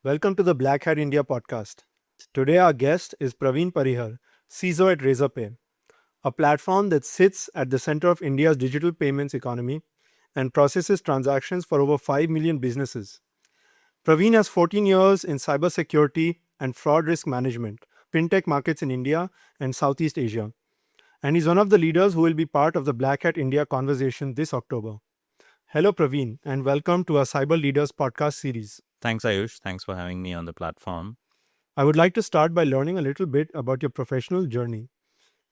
Welcome to the Black Hat India podcast. Today, our guest is Praveen Parihar, CISO at Razorpay, a platform that sits at the center of India's digital payments economy and processes transactions for over 5 million businesses. Praveen has 14 years in cybersecurity and fraud risk management, fintech markets in India and Southeast Asia, and he's one of the leaders who will be part of the Black Hat India conversation this October. Hello, Praveen, and welcome to our Cyber Leaders podcast series. Thanks, Ayush. Thanks for having me on the platform. I would like to start by learning a little bit about your professional journey.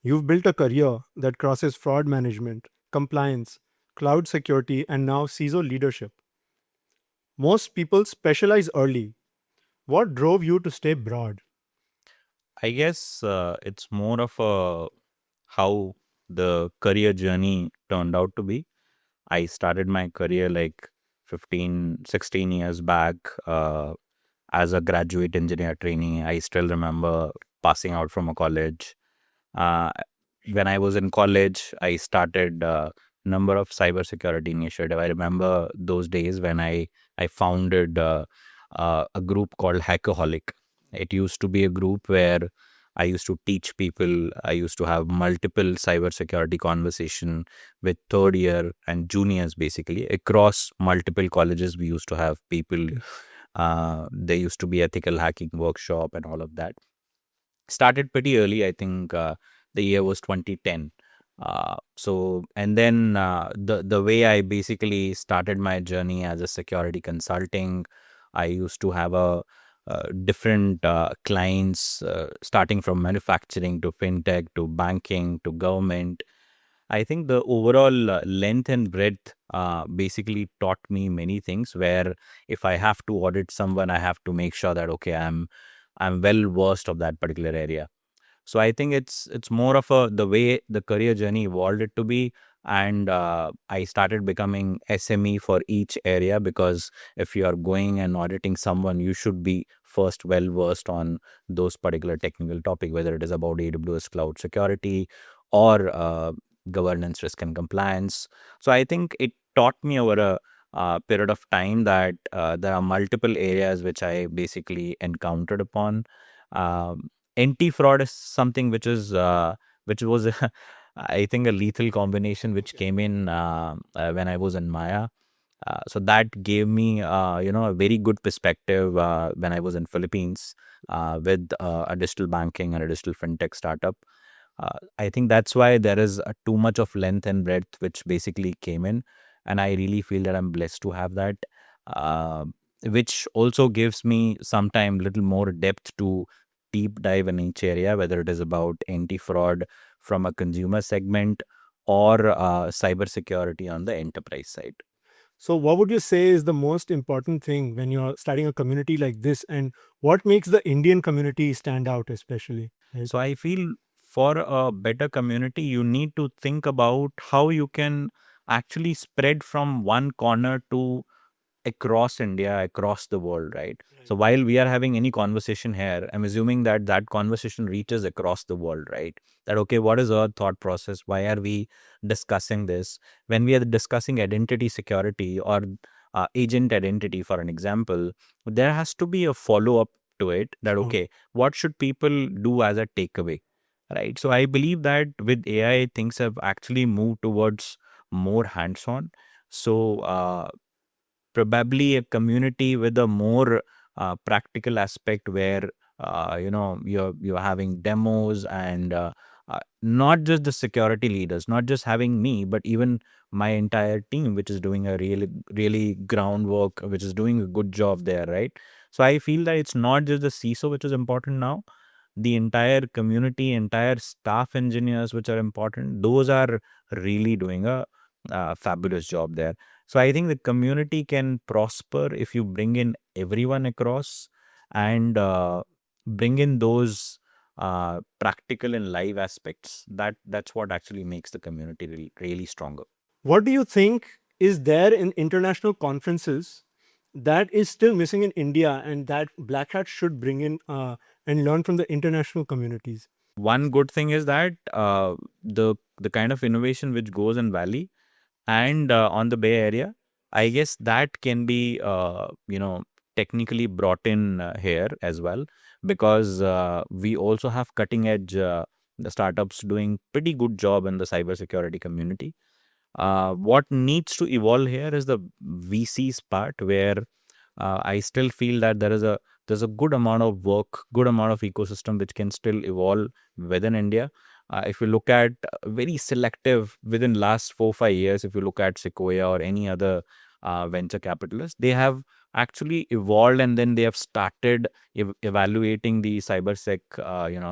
You've built a career that crosses fraud management, compliance, cloud security, and now CISO leadership. Most people specialize early. What drove you to stay broad? I guess it's more of a how the career journey turned out to be. I started my career like 15, 16 years back as a graduate engineer trainee. I still remember passing out from a college. Uh, when I was in college, I started a number of cybersecurity initiative. I remember those days when I founded a group called Hackoholic. It used to be a group where I used to teach people. I used to have multiple cybersecurity conversation with third year and juniors, basically across multiple colleges. We used to have people. There used to be ethical hacking workshop and all of that. Started pretty early. I think the year was 2010. And then the way I basically started my journey as a security consulting, I used to have a different clients, starting from manufacturing to fintech to banking to government. I think the overall length and breadth basically taught me many things. Where if I have to audit someone, I have to make sure that okay, I'm well versed of that particular area. So I think it's more of the way the career journey evolved it to be. And I started becoming SME for each area, because if you are going and auditing someone, you should be first well versed on those particular technical topic, whether it is about AWS cloud security or governance, risk and compliance. So I think it taught me over a period of time that there are multiple areas which I basically encountered upon. Anti-fraud is something which was I think a lethal combination which came in when I was in Maya. So that gave me a very good perspective when I was in Philippines with a digital banking and a digital fintech startup. I think that's why there is too much of length and breadth which basically came in, and I really feel that I'm blessed to have that, uh, which also gives me sometime little more depth to deep dive in each area, whether it is about anti-fraud from a consumer segment or cybersecurity on the enterprise side. So, what would you say is the most important thing when you're starting a community like this, and what makes the Indian community stand out, especially? Right? So I feel for a better community, you need to think about how you can actually spread from one corner to across India, across the world, right? So while we are having any conversation here, I'm assuming that that conversation reaches across the world, right? That, okay, what is our thought process? Why are we discussing this? When we are discussing identity security or agent identity, for an example, there has to be a follow up to it that, Sure. okay, what should people do as a takeaway, right? So I believe that with AI, things have actually moved towards more hands on. So, probably a community with a more practical aspect where you're having demos and not just the security leaders, not just having me, but even my entire team, which is doing a really groundwork, which is doing a good job there, right? So I feel that it's not just the CISO which is important now. The entire community, entire staff engineers which are important, those are really doing a fabulous job there. So I think the community can prosper if you bring in everyone across and bring in those practical and live aspects. That's what actually makes the community really stronger. What do you think is there in international conferences that is still missing in India and that Black Hat should bring in and learn from the international communities? One good thing is that the kind of innovation which goes in Valley and on the Bay Area, I guess that can be technically brought in here as well, because we also have cutting edge the startups doing pretty good job in the cybersecurity community. What needs to evolve here is the VC's part, where I still feel that there's a good amount of work, good amount of ecosystem which can still evolve within India. If you look at very selective within last 4 5 years, if you look at Sequoia or any other venture capitalists, they have actually evolved, and then they have started evaluating the cybersec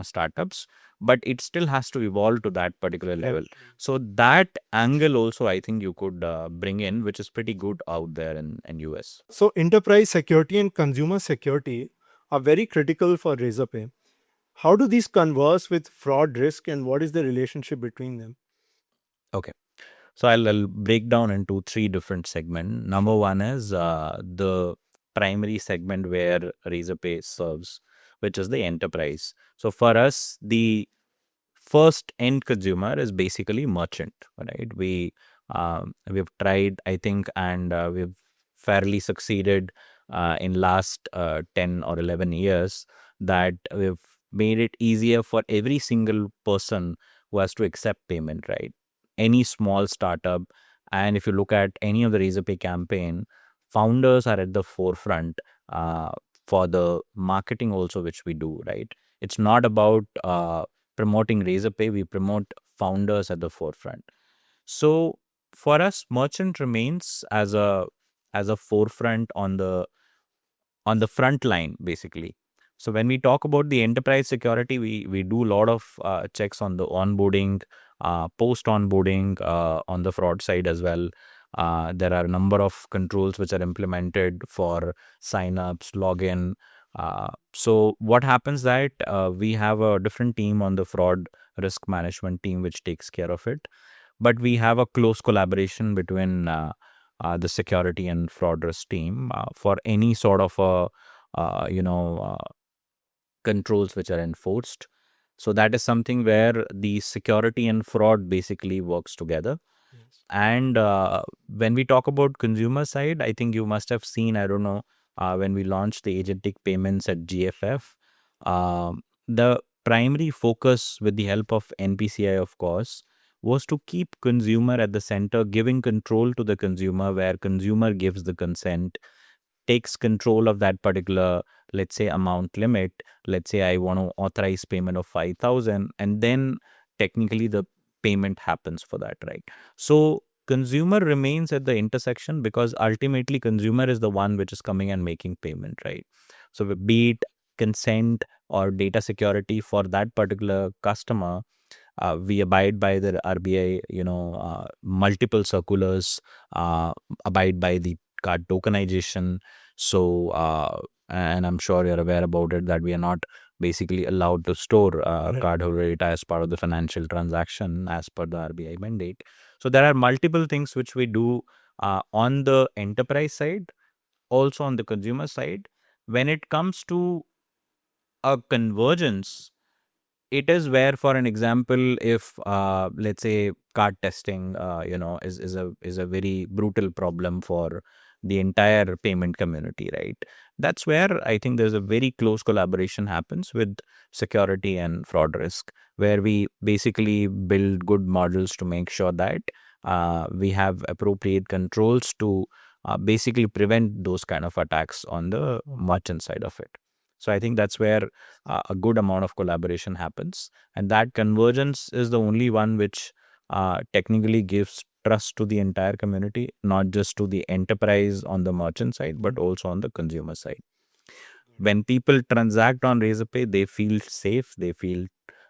startups, but it still has to evolve to that particular level. So that angle also, I think you could bring in, which is pretty good out there in US. So, enterprise security and consumer security are very critical for Razorpay. How do these converse with fraud risk, and what is the relationship between them? Okay. So I'll break down into three different segments. Number one is the primary segment where Razorpay serves, which is the enterprise. So for us, the first end consumer is basically merchant, right? We've tried, I think, and we've fairly succeeded in last 10 or 11 years, that we've made it easier for every single person who has to accept payment, right? Any small startup, and if you look at any of the Razorpay campaign, founders are at the forefront uh, for the marketing also, which we do, right? It's not about promoting Razorpay, we promote founders at the forefront. So for us, merchant remains as a forefront on the front line, basically. So when we talk about the enterprise security, we do a lot of checks on the onboarding, post onboarding, on the fraud side as well. There are a number of controls which are implemented for signups, login. So what happens that we have a different team on the fraud risk management team which takes care of it, but we have a close collaboration between the security and fraud risk team for any sort of controls which are enforced. So that is something where the security and fraud basically works together. And when we talk about consumer side, I think you must have seen, I don't know, when we launched the agentic payments at GFF, the primary focus with the help of NPCI, of course, was to keep consumer at the center, giving control to the consumer, where consumer gives the consent, takes control of that particular, let's say, amount limit. Let's say I want to authorize payment of 5,000, and then technically the payment happens for that, right? So consumer remains at the intersection, because ultimately consumer is the one which is coming and making payment, right? So be it consent or data security for that particular customer, we abide by the RBI, multiple circulars, abide by the card tokenization. So, and I'm sure you're aware about it, that we are not basically allowed to store cardholder data as part of the financial transaction as per the RBI mandate. So there are multiple things which we do on the enterprise side, also on the consumer side. When it comes to a convergence, it is where, for an example, if let's say card testing is a very brutal problem for the entire payment community, right? That's where I think there's a very close collaboration happens with security and fraud risk, where we basically build good models to make sure that we have appropriate controls to basically prevent those kind of attacks on the merchant side of it. So I think that's where a good amount of collaboration happens, and that convergence is the only one which technically gives trust to the entire community, not just to the enterprise on the merchant side, but also on the consumer side. When people transact on Razorpay, they feel safe, they feel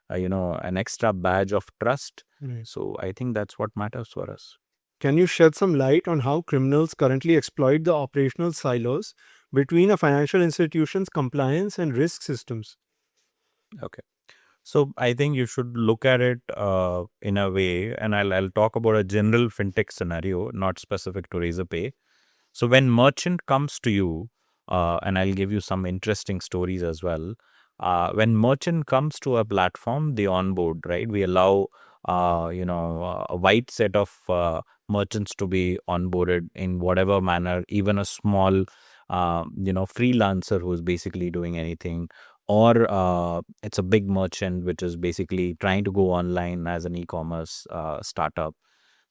an extra badge of trust. Right. So I think that's what matters for us. Can you shed some light on how criminals currently exploit the operational silos between a financial institution's compliance and risk systems? Okay. So I think you should look at it in a way, and I'll talk about a general fintech scenario, not specific to Razorpay. So when merchant comes to you, and I'll give you some interesting stories as well. When merchant comes to a platform, they onboard, right? We allow, a wide set of merchants to be onboarded in whatever manner, even a small freelancer who's basically doing anything, or it's a big merchant which is basically trying to go online as an e-commerce startup.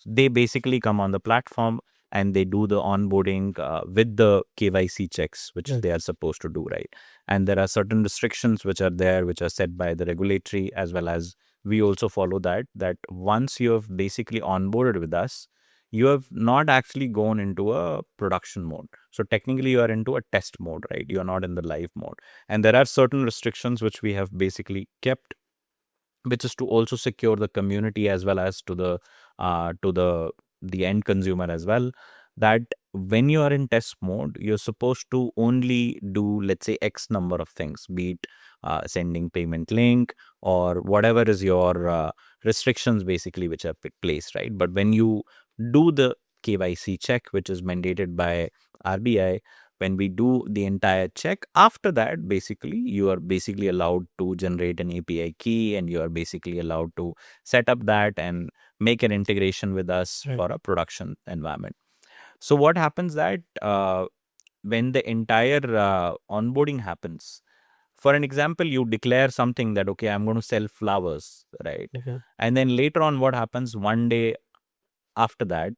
They basically come on the platform and they do the onboarding with the KYC checks, which Right. they are supposed to do, right? And there are certain restrictions which are there, which are set by the regulatory, as well as we also follow that once you have basically onboarded with us, you have not actually gone into a production mode. So technically you are into a test mode, right? You are not in the live mode. And there are certain restrictions which we have basically kept, which is to also secure the community as well as to the end consumer as well, that when you are in test mode, you're supposed to only do, let's say, X number of things, be it sending payment link or whatever is your restrictions basically which are placed, right? But when you do the KYC check, which is mandated by RBI, when we do the entire check, after that, basically, you are basically allowed to generate an API key, and you are basically allowed to set up that and make an integration with us Right. for a production environment. So what happens that when the entire onboarding happens, for an example, you declare something that, okay, I'm going to sell flowers, right? Okay. And then later on, what happens one day after that,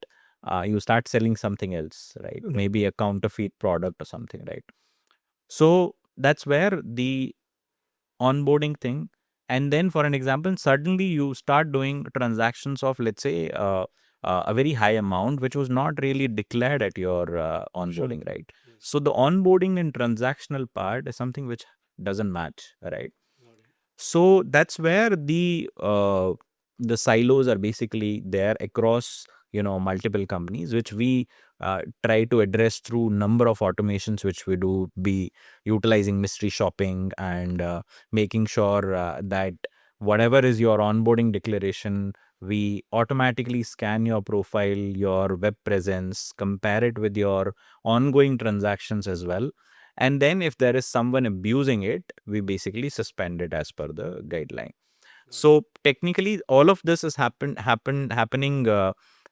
you start selling something else, right? Right. Maybe a counterfeit product or something, right? So that's where the onboarding thing. And then, for an example, suddenly you start doing transactions of, let's say, a very high amount, which was not really declared at your onboarding, right? Yes. So the onboarding and transactional part is something which doesn't match, right? So that's where the silos are basically there across multiple companies, which we try to address through number of automations which we do, be utilizing mystery shopping and making sure that whatever is your onboarding declaration, we automatically scan your profile, your web presence, compare it with your ongoing transactions as well, and then if there is someone abusing it, we basically suspend it as per the guideline. So technically, all of this is happening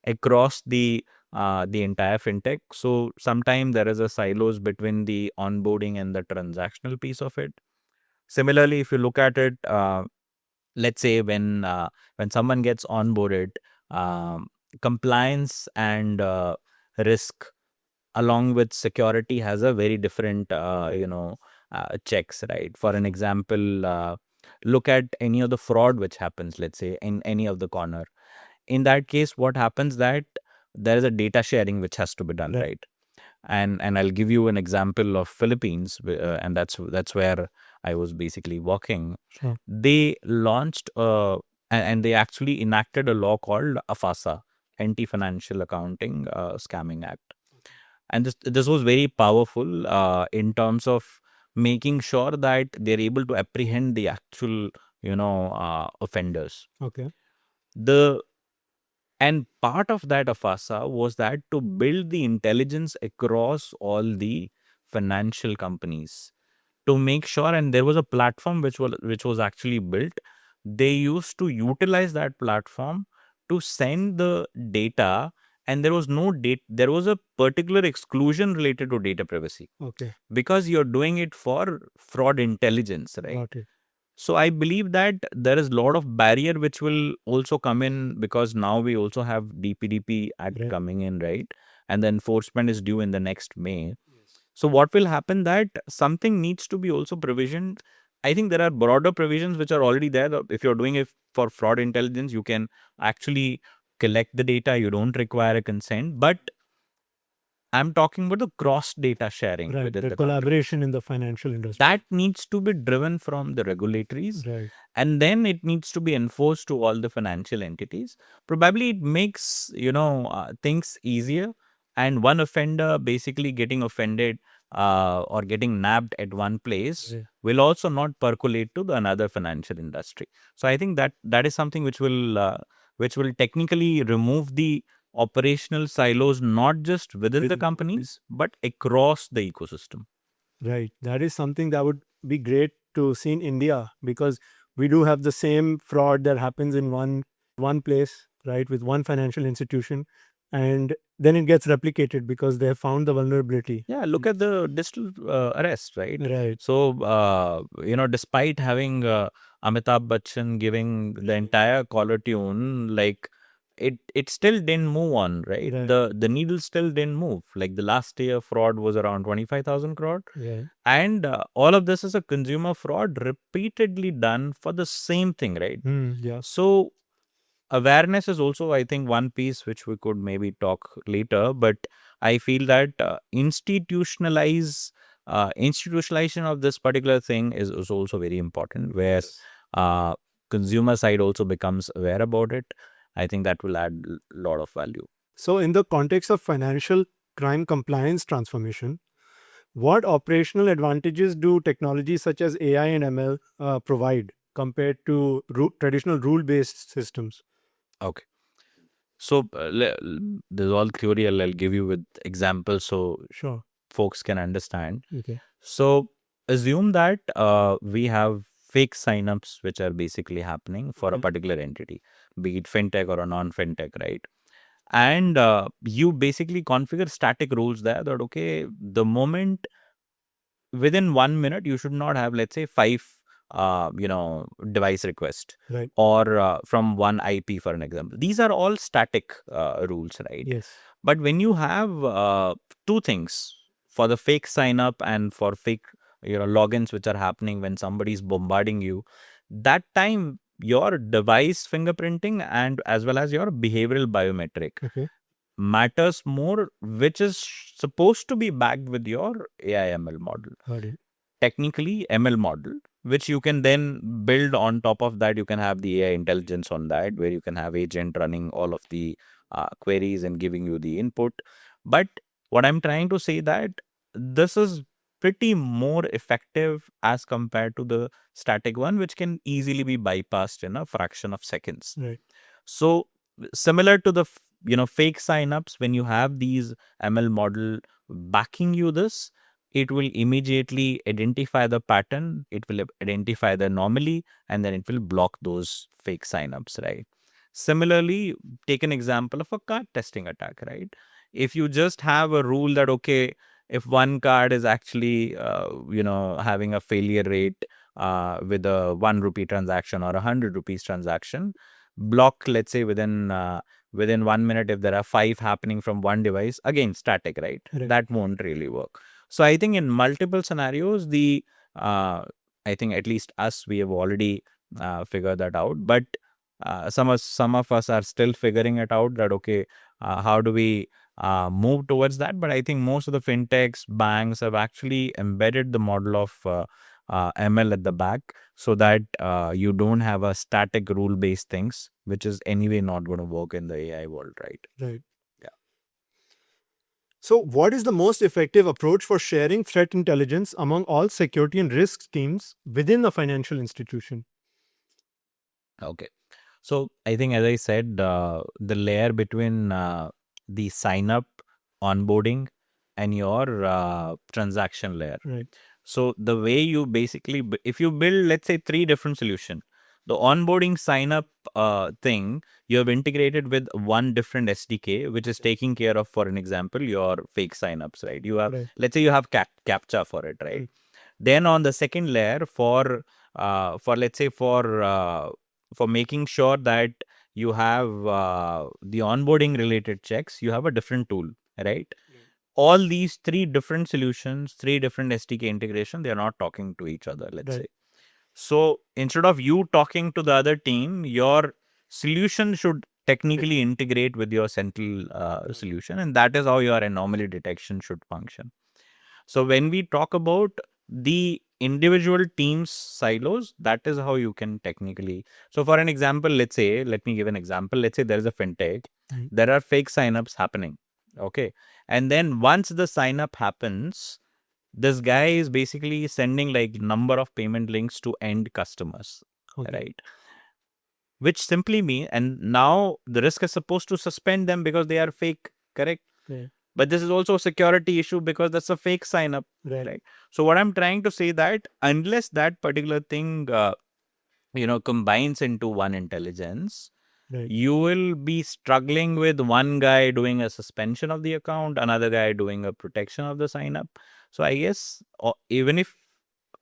across the entire fintech. So sometimes there is a silos between the onboarding and the transactional piece of it. Similarly, if you look at it, let's say when someone gets onboarded, um, compliance and risk along with security has a very different checks, right? For an example, look at any of the fraud which happens, let's say, in any of the corner. In that case, what happens that there is a data sharing which has to be done, Right. right? And I'll give you an example of Philippines, and that's where I was basically working. Sure. They launched and they actually enacted a law called AFASA, Anti-Financial Accounting Scamming Act. And this was very powerful in terms of making sure that they're able to apprehend the actual offenders. Okay. The and part of that AFASA was that to build the intelligence across all the financial companies to make sure, and there was a platform which was actually built. They used to utilize that platform to send the data, and there was no date. There was a particular exclusion related to data privacy Okay. because you're doing it for fraud intelligence, right? Got it. So I believe that there is a lot of barrier which will also come in because now we also have DPDP Act Right. coming in, right? And the enforcement is due in the next May. So what will happen that something needs to be also provisioned. I think there are broader provisions which are already there. If you're doing it for fraud intelligence, you can actually collect the data. You don't require a consent. But I'm talking about the cross data sharing Right. within The the country. collaboration in the financial industry. That needs to be driven from the regulatories, Right. and then it needs to be enforced to all the financial entities. Probably it makes things easier, and one offender basically getting offended or getting nabbed at one place Right. will also not percolate to the another financial industry. So I think that is something which will technically remove the operational silos, not just within the companies but across the ecosystem. Right. That is something that would be great to see in India, because we do have the same fraud that happens in one place, right, with one financial institution. and then it gets replicated because they have found the vulnerability. Yeah, look at the digital arrest, right? Right. So, despite having Amitabh Bachchan giving the entire caller tune, like it still didn't move on, right? Right. The needle still didn't move. Like the last year fraud was around 25,000 crore. Yeah. And all of this is a consumer fraud repeatedly done for the same thing, right? Yeah. So awareness is also, I think, one piece which we could maybe talk later, but I feel that institutionalization of this particular thing is also very important, where uh, consumer side also becomes aware about it. I think that will add a lot of value. So, in the context of financial crime compliance transformation, what operational advantages do technologies such as AI and ML provide compared to traditional rule-based systems? Okay. So there's all theory. I'll give you with examples so Sure. folks can understand. Okay. So assume that we have fake signups which are basically happening for a particular entity, be it fintech or a non-fintech, right? And you basically configure static rules there that, okay, the moment within 1 minute, you should not have, let's say, five, device request, Right. or from one IP, for an example. These are all static rules, right? Yes. But when you have two things for the fake sign up and for fake, logins which are happening when somebody is bombarding you, that time your device fingerprinting and as well as your behavioral biometric Okay. matters more, which is supposed to be backed with your AI/ML model. Got it. Technically, ML model, which you can then build on top of that. You can have the AI intelligence on that, where you can have agent running all of the queries and giving you the input. But what I'm trying to say that this is pretty more effective as compared to the static one, which can easily be bypassed in a fraction of seconds. Right. So similar to the fake signups, when you have these ML model backing you this, it will immediately identify the pattern, it will identify the anomaly, and then it will block those fake signups, right? Similarly, take an example of a card testing attack, right? If you just have a rule that, okay, if one card is actually, having a failure rate with a 1 rupee transaction or 100 rupees transaction, block, let's say, within 1 minute, if there are five happening from one device, again, static, right? Right. That won't really work. So I think in multiple scenarios, I think at least us, we have already figured that out. But some of us are still figuring it out that, okay, how do we move towards that? But I think most of the fintechs, banks have actually embedded the model of ML at the back, so that you don't have a static rule-based things, which is anyway not going to work in the AI world, right? Right. Yeah. So, what is the most effective approach for sharing threat intelligence among all security and risk teams within a financial institution? Okay. So I think, as I said, the layer between the sign up, onboarding, and your transaction layer. Right. So the way you basically, if you build, let's say, three different solution, the onboarding sign up thing, you have integrated with one different SDK, which is taking care of, for an example, your fake signups, right? You have, Right. let's say, you have captcha for it, right? Right. Then on the second layer, for let's say, for making sure that you have the onboarding related checks, you have a different tool, right? All these three different solutions, three different SDK integration, they are not talking to each other, let's Right. say. So instead of you talking to the other team, your solution should technically integrate with your central solution, and that is how your anomaly detection should function. So when we talk about the individual teams silos, that is how you can technically. So for an example, let me give an example. Let's say there is a fintech, there are fake signups happening. Okay. And then once the sign up happens, this guy is basically sending like number of payment links to end customers. Okay. Right. Which simply means, and now the risk is supposed to suspend them because they are fake, correct? Yeah. But this is also a security issue because that's a fake sign up, right? So what I'm trying to say that unless that particular thing, combines into one intelligence, Right. you will be struggling with one guy doing a suspension of the account, another guy doing a protection of the sign up. So I guess even if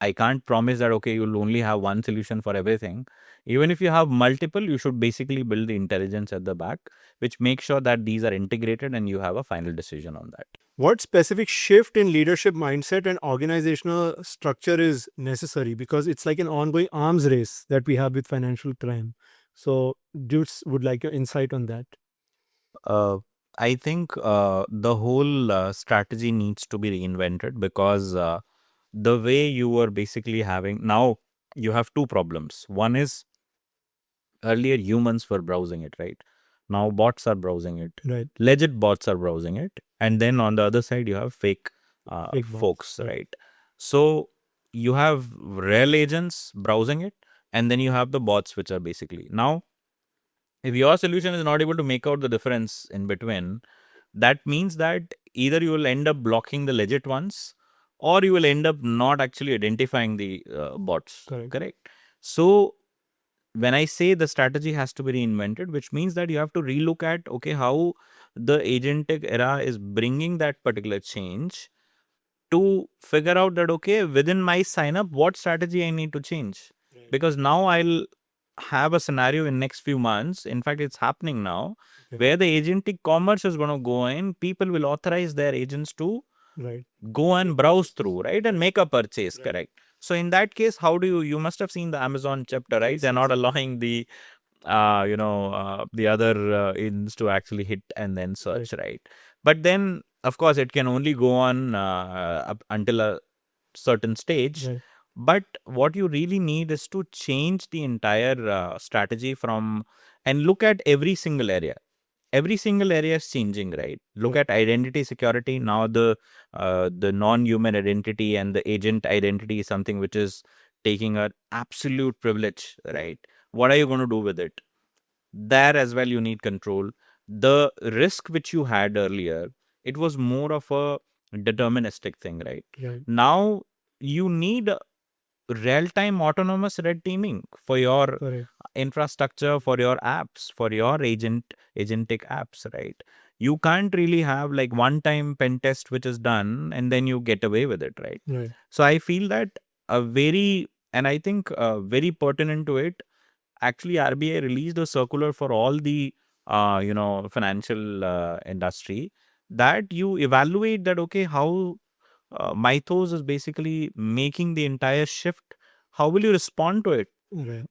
I can't promise that, okay, you'll only have one solution for everything. Even if you have multiple, you should basically build the intelligence at the back, which makes sure that these are integrated and you have a final decision on that. What specific shift in leadership mindset and organizational structure is necessary? Because it's like an ongoing arms race that we have with financial crime. So, dudes would like your insight on that. Uh, I think the whole strategy needs to be reinvented because the way you were basically having now, you have two problems. One is earlier humans were browsing it, right? Now bots are browsing it. Right. Legit bots are browsing it. And then on the other side, you have fake Fake bots. folks, right? So you have real agents browsing it, and then you have the bots, which are basically now, if your solution is not able to make out the difference in between, that means that either you will end up blocking the legit ones, or you will end up not actually identifying the bots. Correct. So when I say the strategy has to be reinvented, which means that you have to relook at, okay, how the agentic era is bringing that particular change to figure out that, okay, within my sign up, what strategy I need to change. Because now I'll have a scenario in next few months. In fact, it's happening now, where the agentic commerce is going to go in. People will authorize their agents to go and browse through, right, and make a purchase. Correct. So in that case, how do you must have seen the Amazon chapter, right? They're not allowing the the other agents to actually hit and then search, right? But then, of course, it can only go on up until a certain stage. But what you really need is to change the entire strategy from and look at every single area. Every single area is changing, right? Look at identity security. Now the non-human identity and the agent identity is something which is taking an absolute privilege, right? What are you going to do with it? There as well, you need control. The risk which you had earlier, it was more of a deterministic thing, right? Now you need real-time autonomous red teaming for your infrastructure, for your apps, for your agentic apps, right? You can't really have like one-time pen test which is done and then you get away with it, right? So I feel that and I think very pertinent to it, actually RBI released a circular for all the financial industry, that you evaluate that, okay, how Mythos is basically making the entire shift. How will you respond to it?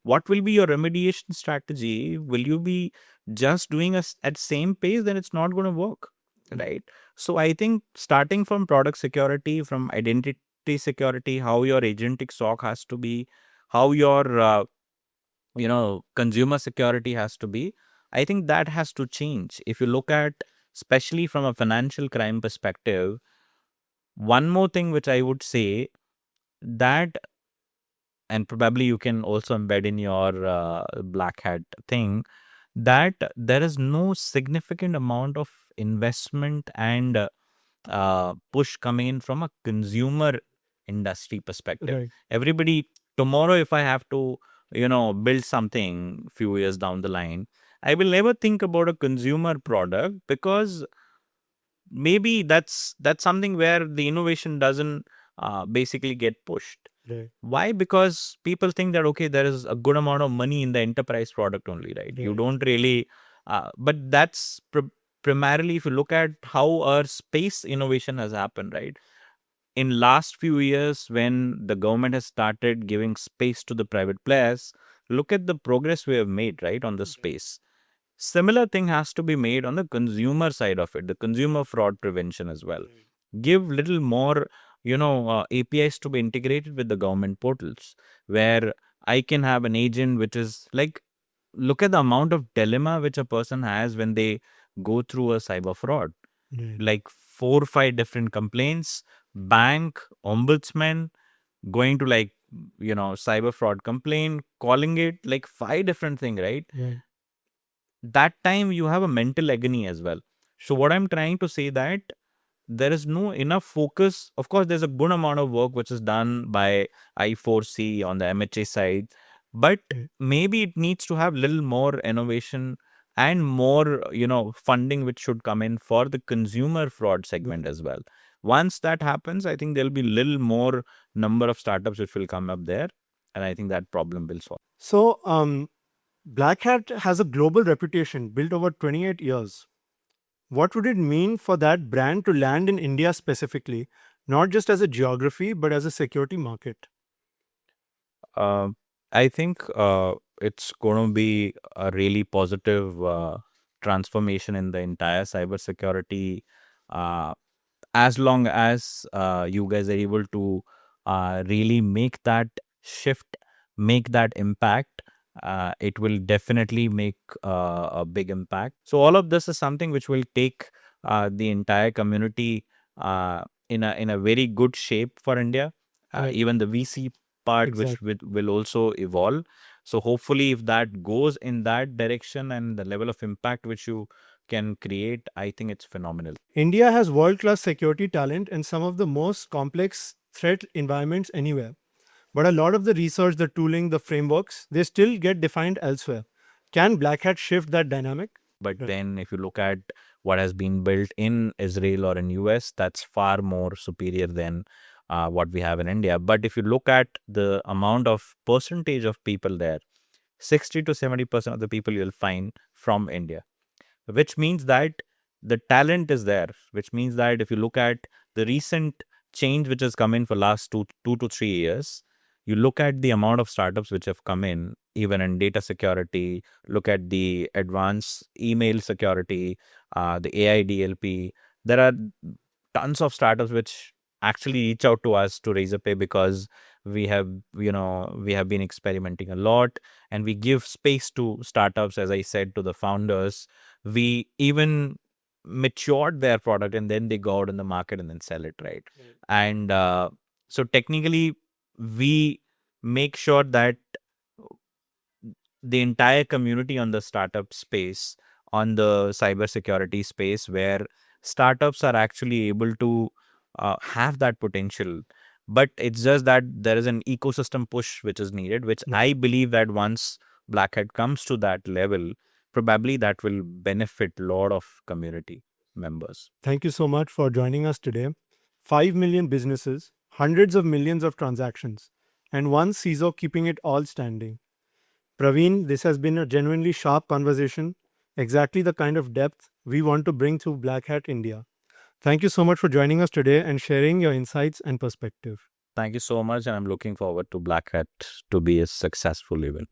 What will be your remediation strategy? Will you be just doing us at same pace? Then it's not going to work, right? So I think starting from product security, from identity security, how your agentic SOC has to be, how your consumer security has to be. I think that has to change. If you look at, especially from a financial crime perspective, one more thing which I would say that, and probably you can also embed in your black hat thing, that there is no significant amount of investment and push coming in from a consumer industry perspective. Everybody, tomorrow, if I have to, build something few years down the line, I will never think about a consumer product, because maybe that's something where the innovation doesn't basically get pushed. Why? Because people think that, okay, there is a good amount of money in the enterprise product only, right? You don't really, but that's primarily, if you look at how our space innovation has happened, right? In last few years, when the government has started giving space to the private players, look at the progress we have made, right, on the space. Similar thing has to be made on the consumer side of it, the consumer fraud prevention as well. Give little more, APIs to be integrated with the government portals, where I can have an agent which is like, look at the amount of dilemma which a person has when they go through a cyber fraud. Like 4 or 5 different complaints, bank, ombudsman, going to like, cyber fraud complaint, calling it like 5 different things, right? That time you have a mental agony as well. So what I'm trying to say that there is no enough focus. Of course, there's a good amount of work which is done by I4C on the MHA side, but Okay. maybe it needs to have little more innovation and more funding which should come in for the consumer fraud segment as well. Once that happens, I think there'll be little more number of startups which will come up there, and I think that problem will solve. So, Black Hat has a global reputation built over 28 years. What would it mean for that brand to land in India specifically, not just as a geography, but as a security market? Um, I think it's going to be a really positive transformation in the entire cybersecurity, uh, as long as you guys are able to really make that shift, make that impact. It will definitely make a big impact. So all of this is something which will take the entire community in a very good shape for India. Right. Even the VC part, which Exactly. will also evolve. So hopefully, if that goes in that direction and the level of impact which you can create, I think it's phenomenal. India has world class security talent and some of the most complex threat environments anywhere. But a lot of the research, the tooling, the frameworks, they still get defined elsewhere. Can Black Hat shift that dynamic? But Right. then, if you look at what has been built in Israel or in US, that's far more superior than what we have in India. But if you look at the amount of percentage of people there, 60 to 70% of the people you'll find from India, which means that the talent is there, which means that if you look at the recent change which has come in for last 2 to 3 years, you look at the amount of startups which have come in, even in data security, look at the advanced email security, the AI DLP. There are tons of startups which actually reach out to us to Razorpay because we have been experimenting a lot, and we give space to startups, as I said, to the founders. We even matured their product, and then they go out in the market and then sell it, right? Right. And so technically, we make sure that the entire community on the startup space, on the cybersecurity space, where startups are actually able to have that potential. But it's just that there is an ecosystem push which is needed, which Yeah. I believe that once Black Hat comes to that level, probably that will benefit a lot of community members. Thank you so much for joining us today. 5 million businesses, hundreds of millions of transactions, and one CISO keeping it all standing. Praveen, this has been a genuinely sharp conversation, exactly the kind of depth we want to bring to Black Hat India. Thank you so much for joining us today and sharing your insights and perspective. Thank you so much, and I'm looking forward to Black Hat to be a successful event.